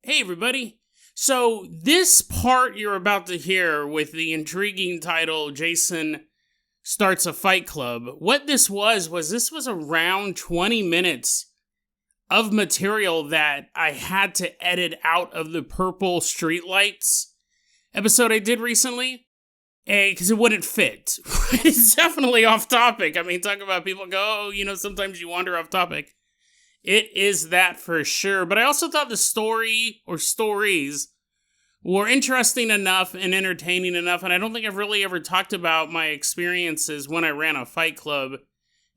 Hey, everybody. So, this part you're about to hear with the intriguing title, Jason Starts a Fight Club, what this was around 20 minutes of material that I had to edit out of the Purple Streetlights episode I did recently, because it wouldn't fit. It's definitely off topic. I mean, talk about people go, sometimes you wander off topic. It is that for sure. But I also thought the story or stories were interesting enough and entertaining enough. And I don't think I've really ever talked about my experiences when I ran a fight club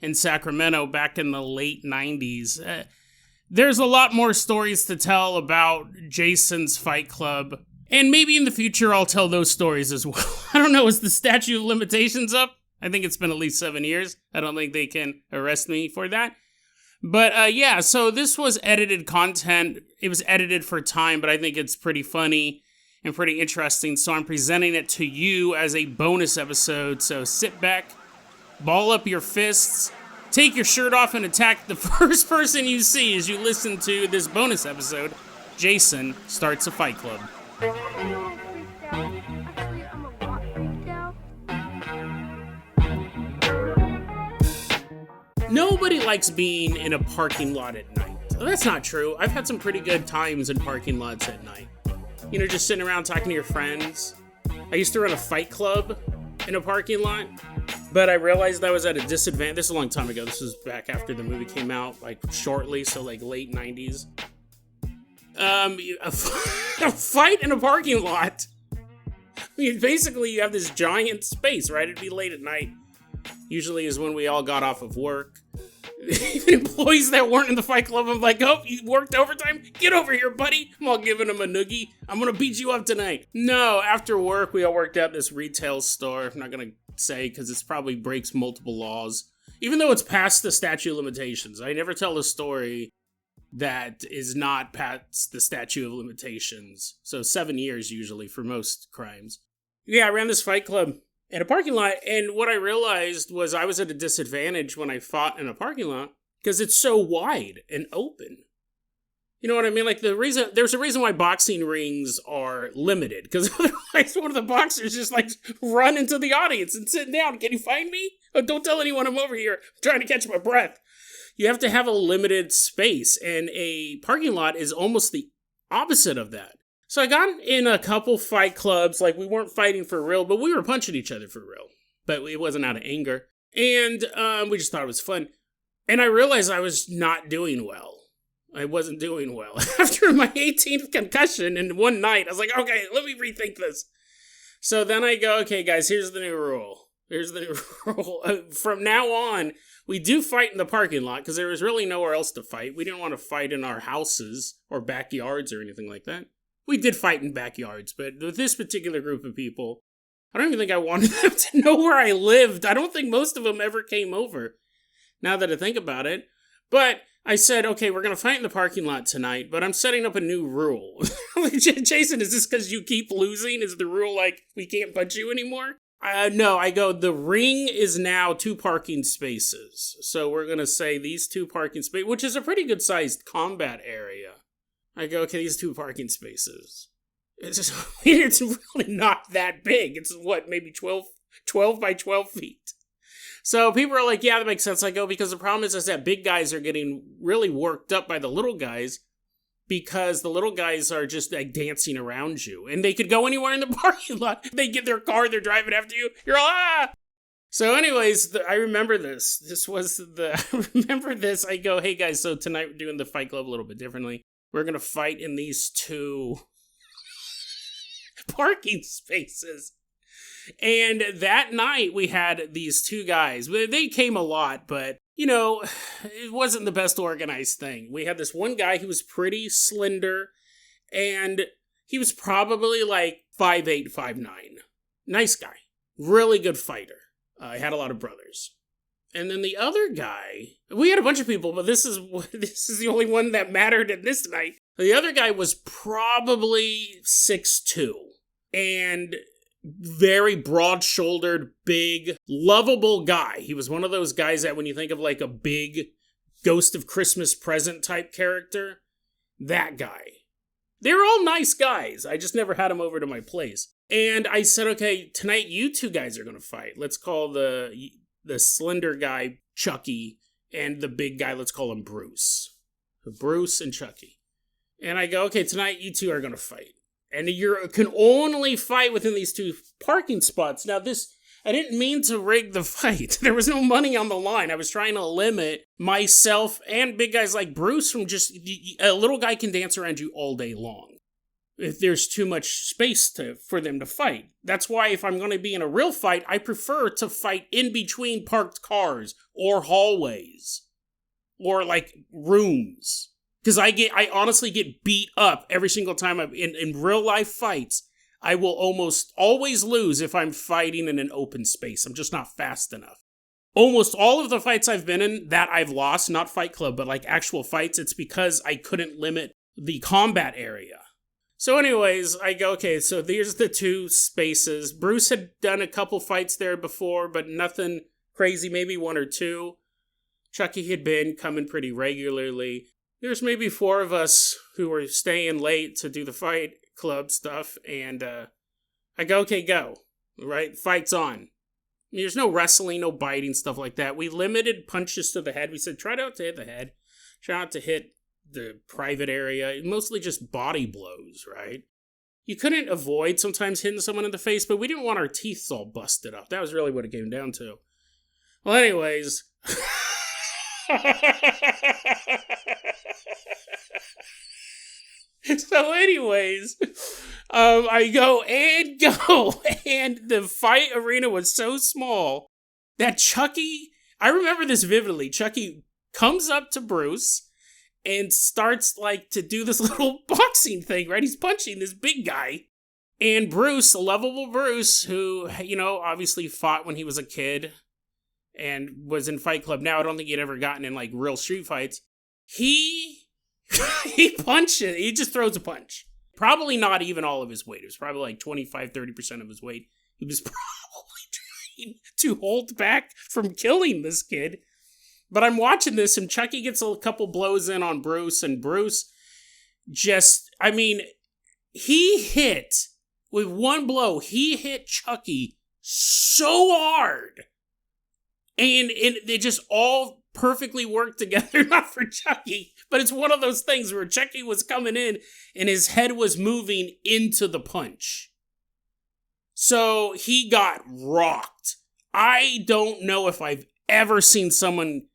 in Sacramento back in the late 90s. There's a lot more stories to tell about Jason's Fight Club. And maybe in the future I'll tell those stories as well. I don't know, is the statute of limitations up? I think it's been at least 7 years. I don't think they can arrest me for that. But yeah, so this was edited content. It was edited for time, but I think it's pretty funny and pretty interesting. So I'm presenting it to you as a bonus episode. So sit back, ball up your fists, take your shirt off and attack the first person you see as you listen to this bonus episode. Jason Starts a Fight Club. Nobody likes being in a parking lot at night. Well, that's not true. I've had some pretty good times in parking lots at night. Just sitting around talking to your friends. I used to run a fight club in a parking lot, but I realized I was at a disadvantage. This is a long time ago. This was back after the movie came out, shortly, so late 90s. A fight in a parking lot. I mean, basically, you have this giant space, right? It'd be late at night. Usually is when we all got off of work. Even employees that weren't in the fight club, I'm like, oh, you worked overtime? Get over here, buddy. I'm all giving them a noogie. I'm gonna beat you up tonight. No, after work, we all worked at this retail store. I'm not gonna say, because it probably breaks multiple laws. Even though it's past the statute of limitations. I never tell a story that is not past the statute of limitations. So 7 years usually for most crimes. Yeah, I ran this fight club in a parking lot, and what I realized was I was at a disadvantage when I fought in a parking lot because it's so wide and open. You know what I mean? There's a reason why boxing rings are limited, because otherwise one of the boxers just run into the audience and sit down. Can you find me? Oh, don't tell anyone I'm over here. I'm trying to catch my breath. You have to have a limited space, and a parking lot is almost the opposite of that. So I got in a couple fight clubs, we weren't fighting for real, but we were punching each other for real. But it wasn't out of anger. And we just thought it was fun. And I realized I was not doing well. I wasn't doing well. After my 18th concussion in one night, I was like, okay, let me rethink this. So then I go, okay, guys, here's the new rule. From now on, we do fight in the parking lot because there was really nowhere else to fight. We didn't want to fight in our houses or backyards or anything like that. We did fight in backyards, but with this particular group of people, I don't even think I wanted them to know where I lived. I don't think most of them ever came over, now that I think about it. But I said, okay, we're going to fight in the parking lot tonight, but I'm setting up a new rule. Jason, is this because you keep losing? Is the rule we can't punch you anymore? No, I go, the ring is now 2 parking spaces. So we're going to say these 2 parking spaces, which is a pretty good sized combat area. I go, okay, these 2 parking spaces. It's really not that big. It's maybe 12 by 12 feet. So people are like, yeah, that makes sense. I go, because the problem is that big guys are getting really worked up by the little guys because the little guys are just dancing around you. And they could go anywhere in the parking lot. They get their car, they're driving after you. You're all, ah! So anyways, I remember this. I remember this. I go, hey guys, so tonight we're doing the fight club a little bit differently. We're going to fight in these 2 parking spaces. And that night we had these 2 guys. They came a lot, but, it wasn't the best organized thing. We had this one guy who was pretty slender, and he was probably 5'8", 5'9". Nice guy. Really good fighter. He had a lot of brothers. And then the other guy, we had a bunch of people, but this is the only one that mattered in this night. The other guy was probably 6'2", and very broad-shouldered, big, lovable guy. He was one of those guys that when you think of a big Ghost of Christmas Present type character, that guy. They were all nice guys. I just never had them over to my place. And I said, okay, tonight you two guys are going to fight. Let's call the slender guy Chucky, and the big guy, let's call him Bruce. Bruce and Chucky. And I go, okay, tonight you two are going to fight. And you can only fight within these two parking spots. Now I didn't mean to rig the fight. There was no money on the line. I was trying to limit myself and big guys like Bruce from just, a little guy can dance around you all day long if there's too much space for them to fight. That's why if I'm going to be in a real fight, I prefer to fight in between parked cars or hallways or like rooms. Because I honestly get beat up every single time in real life fights. I will almost always lose if I'm fighting in an open space. I'm just not fast enough. Almost all of the fights I've been in that I've lost, not Fight Club, but like actual fights, it's because I couldn't limit the combat area. So anyways, I go, okay, so there's the two spaces. Bruce had done a couple fights there before, but nothing crazy, maybe one or two. Chucky had been coming pretty regularly. There's maybe 4 of us who were staying late to do the Fight Club stuff, and I go, okay, go, right? Fight's on. There's no wrestling, no biting, stuff like that. We limited punches to the head. We said, try not to hit the head. Try not to hit the private area. Mostly just body blows, right? You couldn't avoid sometimes hitting someone in the face, but we didn't want our teeth all busted up. That was really what it came down to. Well, anyways... So anyways, I go, and the fight arena was so small that Chucky, I remember this vividly, Chucky comes up to Bruce and starts like to do this little boxing thing, right? He's punching this big guy. And Bruce, a lovable Bruce, who, obviously fought when he was a kid and was in Fight Club. Now, I don't think he'd ever gotten in like real street fights. He punches, he just throws a punch. Probably not even all of his weight. It was probably like 25-30% of his weight. He was probably trying to hold back from killing this kid. But I'm watching this, and Chucky gets a couple blows in on Bruce, and Bruce just, he hit, with one blow, he hit Chucky so hard. And they just all perfectly worked together, not for Chucky, but it's one of those things where Chucky was coming in and his head was moving into the punch. So he got rocked. I don't know if I've ever seen someone...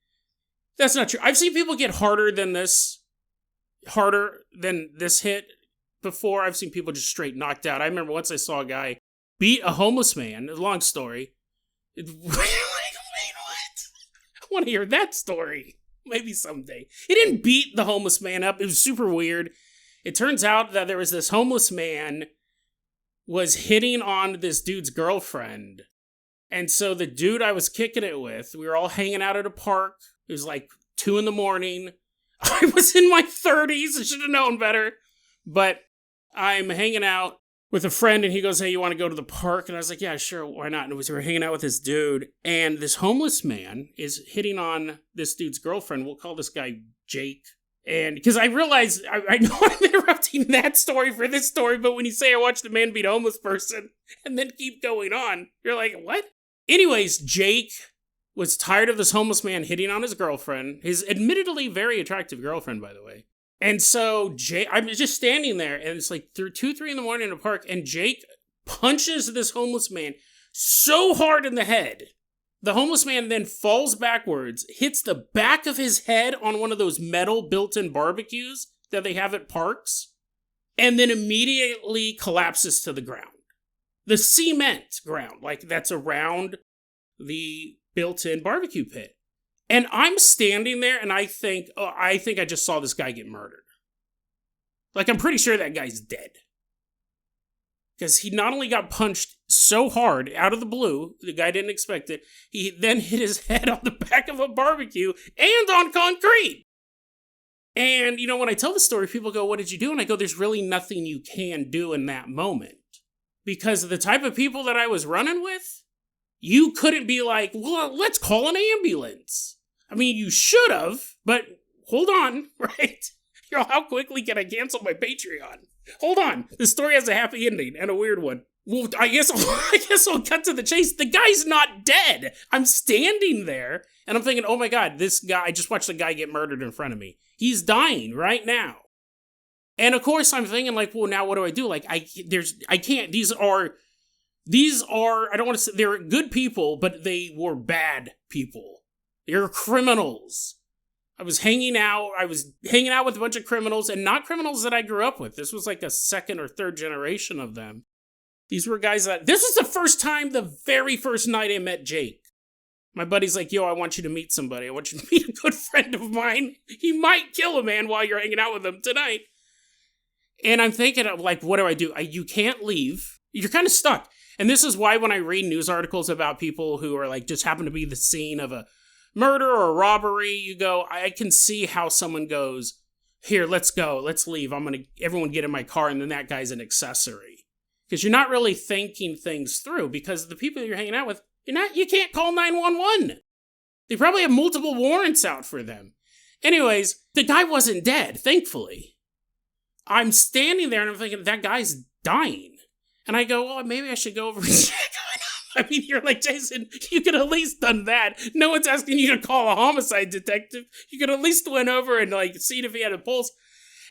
That's not true. I've seen people get harder than this hit before. I've seen people just straight knocked out. I remember once I saw a guy beat a homeless man. Long story. I want to hear that story. Maybe someday. He didn't beat the homeless man up. It was super weird. It turns out that there was this homeless man was hitting on this dude's girlfriend. And so the dude I was kicking it with, we were all hanging out at a park. It was like 2 a.m. I was in my 30s. I should have known better. But I'm hanging out with a friend, and he goes, hey, you want to go to the park? And I was like, yeah, sure, why not? And we were hanging out with this dude, and this homeless man is hitting on this dude's girlfriend. We'll call this guy Jake. And because I realized, I know I'm interrupting that story for this story, but when you say I watched a man beat a homeless person and then keep going on, you're like, what? Anyways, Jake was tired of this homeless man hitting on his girlfriend, his admittedly very attractive girlfriend, by the way. And so I'm just standing there, and it's like 2, 3 in the morning in a park, and Jake punches this homeless man so hard in the head. The homeless man then falls backwards, hits the back of his head on one of those metal built-in barbecues that they have at parks, and then immediately collapses to the ground. The cement ground, like that's around the built-in barbecue pit. And I'm standing there, and I think I just saw this guy get murdered. Like, I'm pretty sure that guy's dead. Because he not only got punched so hard out of the blue, the guy didn't expect it, he then hit his head on the back of a barbecue and on concrete. And, when I tell the story, people go, what did you do? And I go, there's really nothing you can do in that moment. Because of the type of people that I was running with, you couldn't be like, well, let's call an ambulance. You should have, but hold on, right? How quickly can I cancel my Patreon? Hold on. The story has a happy ending and a weird one. Well, I guess I'll cut to the chase. The guy's not dead. I'm standing there and I'm thinking, oh my God, this guy, I just watched a guy get murdered in front of me. He's dying right now. And of course I'm thinking like, well, now what do I do? Like, I can't, these are, I don't want to say, they're good people, but they were bad people. They're criminals. I was hanging out with a bunch of criminals, and not criminals that I grew up with. This was like a second or third generation of them. These were guys this was the first time, the very first night I met Jake. My buddy's like, yo, I want you to meet somebody. I want you to meet a good friend of mine. He might kill a man while you're hanging out with him tonight. And I'm thinking of like, what do I do? You can't leave. You're kind of stuck. And this is why when I read news articles about people who are like, just happen to be the scene of a murder or a robbery, you go, I can see how someone goes, here, let's go, let's leave. Everyone get in my car, and then that guy's an accessory. Because you're not really thinking things through, because the people you're hanging out with, you can't call 911. They probably have multiple warrants out for them. Anyways, the guy wasn't dead, thankfully. I'm standing there and I'm thinking, that guy's dying. And I go, well, maybe I should go over and check on him. I mean, you're like, Jason, you could at least done that. No one's asking you to call a homicide detective. You could at least went over and like see if he had a pulse.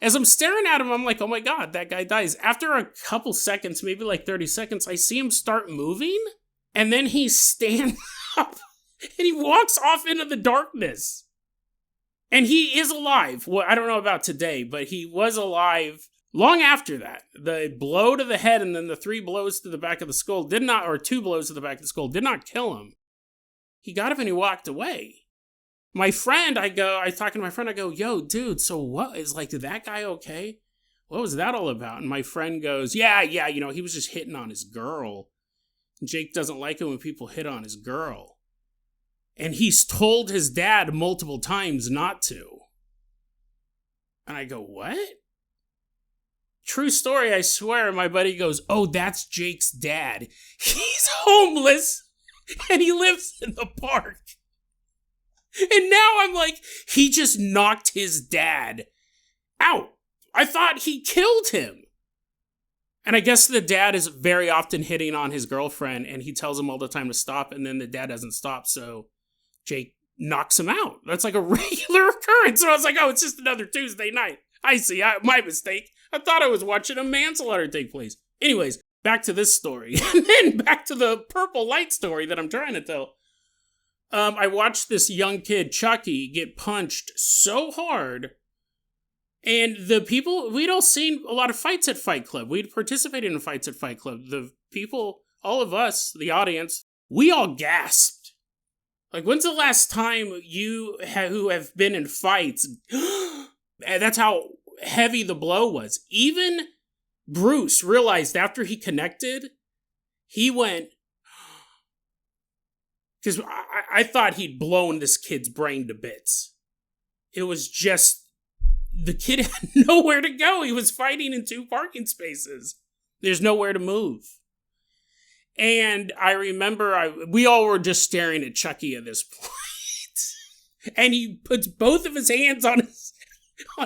As I'm staring at him, I'm like, oh my God, that guy dies. After a couple seconds, maybe like 30 seconds, I see him start moving. And then he stands up and he walks off into the darkness. And he is alive. Well, I don't know about today, but he was alive long after that. The blow to the head and then the 3 blows to the back of the skull or 2 blows to the back of the skull did not kill him. He got up and he walked away. My friend, I talking to my friend, I go, yo, dude, so what is like, did that guy okay? What was that all about? And my friend goes, yeah, he was just hitting on his girl. Jake doesn't like it when people hit on his girl. And he's told his dad multiple times not to. And I go, what? True story, I swear. And my buddy goes, oh, that's Jake's dad. He's homeless and he lives in the park. And now I'm like, he just knocked his dad out. I thought he killed him. And I guess the dad is very often hitting on his girlfriend and he tells him all the time to stop, and then the dad doesn't stop, so Jake knocks him out. That's like a regular occurrence. So I was like, oh, it's just another Tuesday night. I see, my mistake. I thought I was watching a manslaughter take place. Anyways, back to this story. And then back to the purple light story that I'm trying to tell. I watched this young kid, Chucky, get punched so hard. And the people, we'd all seen a lot of fights at Fight Club. We'd participated in fights at Fight Club. The people, all of us, the audience, we all gasped. Like, when's the last time who have been in fights, that's how heavy the blow was. Even Bruce realized after he connected, he went, because I thought he'd blown this kid's brain to bits. It was just, the kid had nowhere to go. He was fighting in 2 parking spaces. There's nowhere to move. And I remember we all were just staring at Chucky at this point. And he puts both of his hands on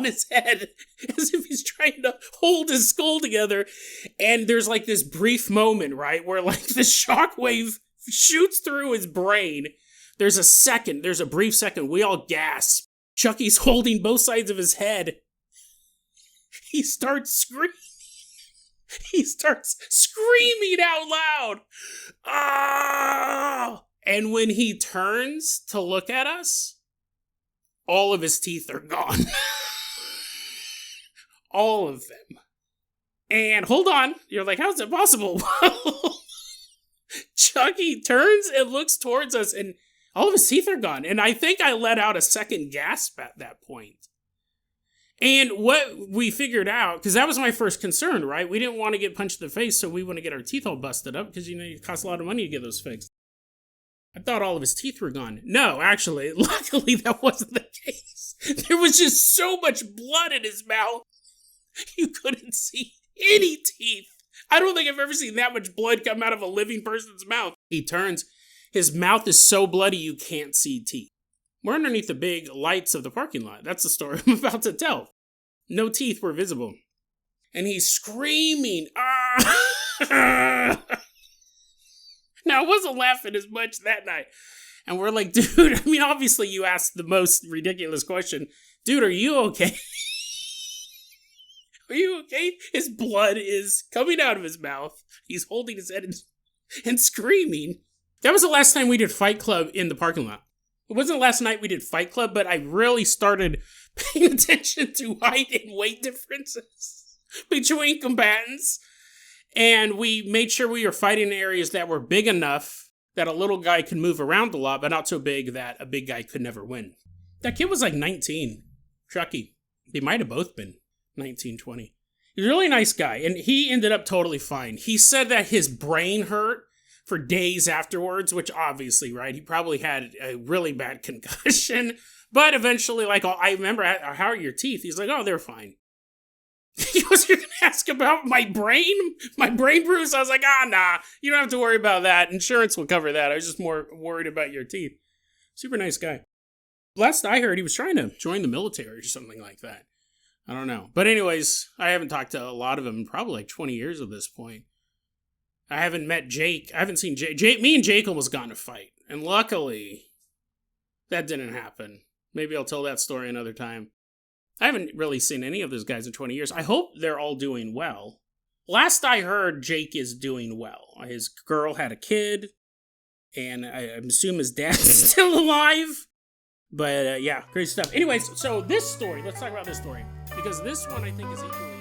his head as if he's trying to hold his skull together. And there's like this brief moment, right, where like the shockwave shoots through his brain. There's a brief second, we all gasp. Chucky's holding both sides of his head. He starts screaming. He starts screaming out loud. Ah! And when he turns to look at us, all of his teeth are gone. All of them. And hold on. You're like, how's it possible? Chucky turns and looks towards us, and all of his teeth are gone. And I think I let out a second gasp at that point. And what we figured out, because that was my first concern, right? We didn't want to get punched in the face, so we want to get our teeth all busted up, because, it costs a lot of money to get those fixed. I thought all of his teeth were gone. No, actually, luckily that wasn't the case. There was just so much blood in his mouth, you couldn't see any teeth. I don't think I've ever seen that much blood come out of a living person's mouth. He turns, his mouth is so bloody you can't see teeth. We're underneath the big lights of the parking lot. That's the story I'm about to tell. No teeth were visible. and he's screaming. Ah! Now, I wasn't laughing as much that night. And we're like, dude, I mean, obviously you asked the most ridiculous question. Dude, are you okay? Are you okay? His blood is coming out of his mouth. He's holding his head and screaming. That was the last time we did Fight Club in the parking lot. It wasn't last night we did Fight Club, but I really started paying attention to height and weight differences between combatants. And we made sure we were fighting in areas that were big enough that a little guy could move around a lot, but not so big that a big guy could never win. That kid was like 19. Chucky. They might have both been 19, 20. He's a really nice guy, and he ended up totally fine. He said that his brain hurt for days afterwards, which obviously, right, he probably had a really bad concussion, but eventually, like, I remember, how are your teeth? He's like, oh, they're fine. He was going to ask about my brain bruise. I was like, nah, you don't have to worry about that. Insurance will cover that. I was just more worried about your teeth. Super nice guy. Last I heard, he was trying to join the military or something like that. I don't know. But anyways, I haven't talked to a lot of them in probably like 20 years at this point. I haven't met Jake. I haven't seen Jake. Me and Jake almost got in a fight. And luckily, that didn't happen. Maybe I'll tell that story another time. I haven't really seen any of those guys in 20 years. I hope they're all doing well. Last I heard, Jake is doing well. His girl had a kid, and I assume his dad's still alive. But yeah, great stuff. Anyways, so this story, let's talk about this story. Because this one I think is equally